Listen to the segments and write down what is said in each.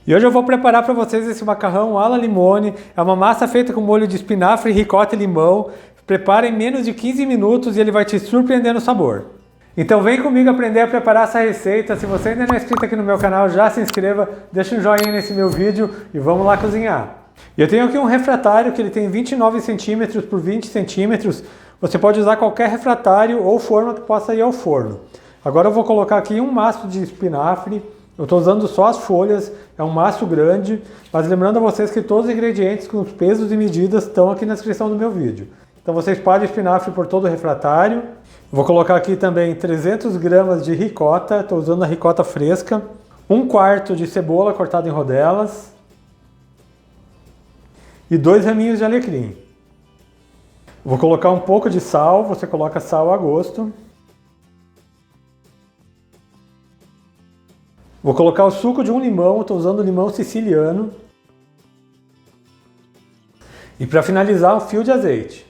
E hoje eu vou preparar para vocês esse macarrão alla limone. É uma massa feita com molho de espinafre, ricota e limão. Prepara em menos de 15 minutos e ele vai te surpreender no sabor. Então vem comigo aprender a preparar essa receita. Se você ainda não é inscrito aqui no meu canal, já se inscreva, deixa um joinha nesse meu vídeo e vamos lá cozinhar. Eu tenho aqui um refratário que ele tem 29 centímetros por 20 centímetros. Você pode usar qualquer refratário ou forma que possa ir ao forno. Agora eu vou colocar aqui um maço de espinafre. Eu estou usando só as folhas, é um maço grande, mas lembrando a vocês que todos os ingredientes com os pesos e medidas estão aqui na descrição do meu vídeo. Então você espalha espinafre por todo o refratário. Vou colocar aqui também 300 gramas de ricota, estou usando a ricota fresca. 1/4 de cebola cortada em rodelas. E 2 raminhos de alecrim. Vou colocar um pouco de sal, você coloca sal a gosto. Vou colocar o suco de um limão, estou usando limão siciliano. E para finalizar, um fio de azeite.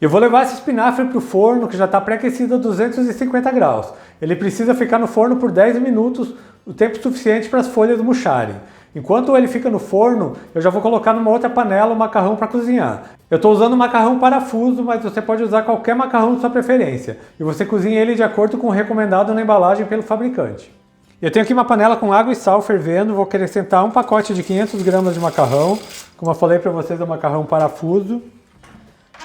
Eu vou levar esse espinafre para o forno, que já está pré-aquecido a 250 graus. Ele precisa ficar no forno por 10 minutos, o tempo suficiente para as folhas murcharem. Enquanto ele fica no forno, eu já vou colocar numa outra panela o macarrão para cozinhar. Eu estou usando macarrão parafuso, mas você pode usar qualquer macarrão de sua preferência. E você cozinha ele de acordo com o recomendado na embalagem pelo fabricante. Eu tenho aqui uma panela com água e sal fervendo, vou acrescentar um pacote de 500 gramas de macarrão. Como eu falei para vocês, é um macarrão parafuso.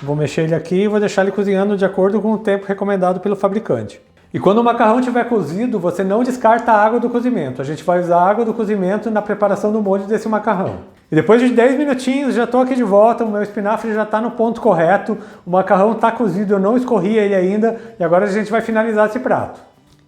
Vou mexer ele aqui e vou deixar ele cozinhando de acordo com o tempo recomendado pelo fabricante. E quando o macarrão estiver cozido, você não descarta a água do cozimento. A gente vai usar a água do cozimento na preparação do molho desse macarrão. E depois de 10 minutinhos, já estou aqui de volta, o meu espinafre já está no ponto correto, o macarrão está cozido, eu não escorri ele ainda, e agora a gente vai finalizar esse prato.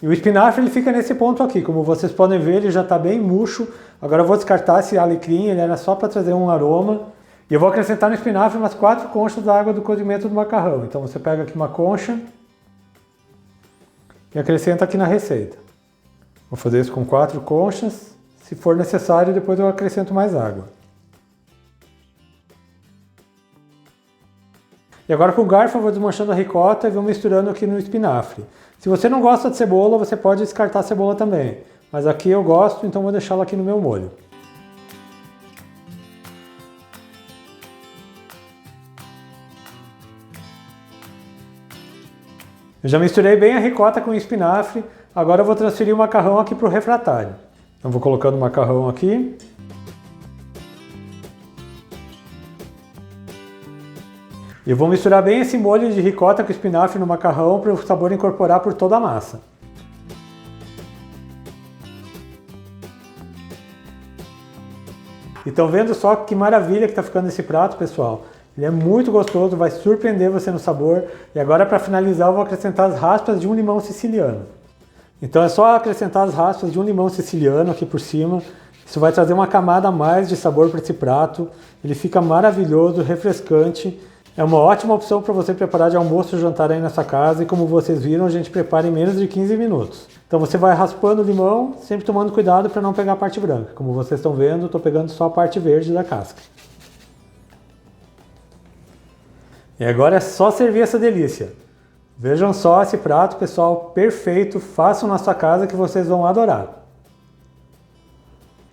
E o espinafre ele fica nesse ponto aqui, como vocês podem ver, ele já está bem murcho. Agora eu vou descartar esse alecrim, ele era só para trazer um aroma. E eu vou acrescentar no espinafre umas 4 conchas da água do cozimento do macarrão. Então você pega aqui uma concha e acrescenta aqui na receita. Vou fazer isso com 4 conchas. Se for necessário, depois eu acrescento mais água. E agora com o garfo eu vou desmanchando a ricota e vou misturando aqui no espinafre. Se você não gosta de cebola, você pode descartar a cebola também. Mas aqui eu gosto, então vou deixá-la aqui no meu molho. Eu já misturei bem a ricota com o espinafre, agora eu vou transferir o macarrão aqui para o refratário. Então vou colocando o macarrão aqui. E vou misturar bem esse molho de ricota com espinafre no macarrão para o sabor incorporar por toda a massa. E estão vendo só que maravilha que está ficando esse prato, pessoal? Ele é muito gostoso, vai surpreender você no sabor. E agora para finalizar eu vou acrescentar as raspas de um limão siciliano. Então é só acrescentar as raspas de um limão siciliano aqui por cima. Isso vai trazer uma camada a mais de sabor para esse prato. Ele fica maravilhoso, refrescante. É uma ótima opção para você preparar de almoço ou jantar aí na sua casa. E como vocês viram, a gente prepara em menos de 15 minutos. Então você vai raspando o limão, sempre tomando cuidado para não pegar a parte branca. Como vocês estão vendo, eu estou pegando só a parte verde da casca. E agora é só servir essa delícia. Vejam só esse prato, pessoal, perfeito. Façam na sua casa que vocês vão adorar.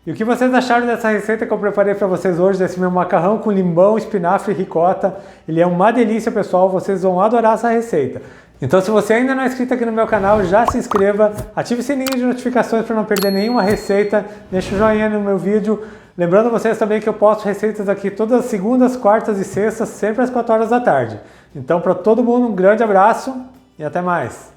E o que vocês acharam dessa receita que eu preparei para vocês hoje, desse meu macarrão com limão, espinafre e ricota? Ele é uma delícia, pessoal. Vocês vão adorar essa receita. Então, se você ainda não é inscrito aqui no meu canal, já se inscreva, ative o sininho de notificações para não perder nenhuma receita, deixe o joinha no meu vídeo. Lembrando vocês também que eu posto receitas aqui todas as segundas, quartas e sextas, sempre às 4 horas da tarde. Então, para todo mundo, um grande abraço e até mais!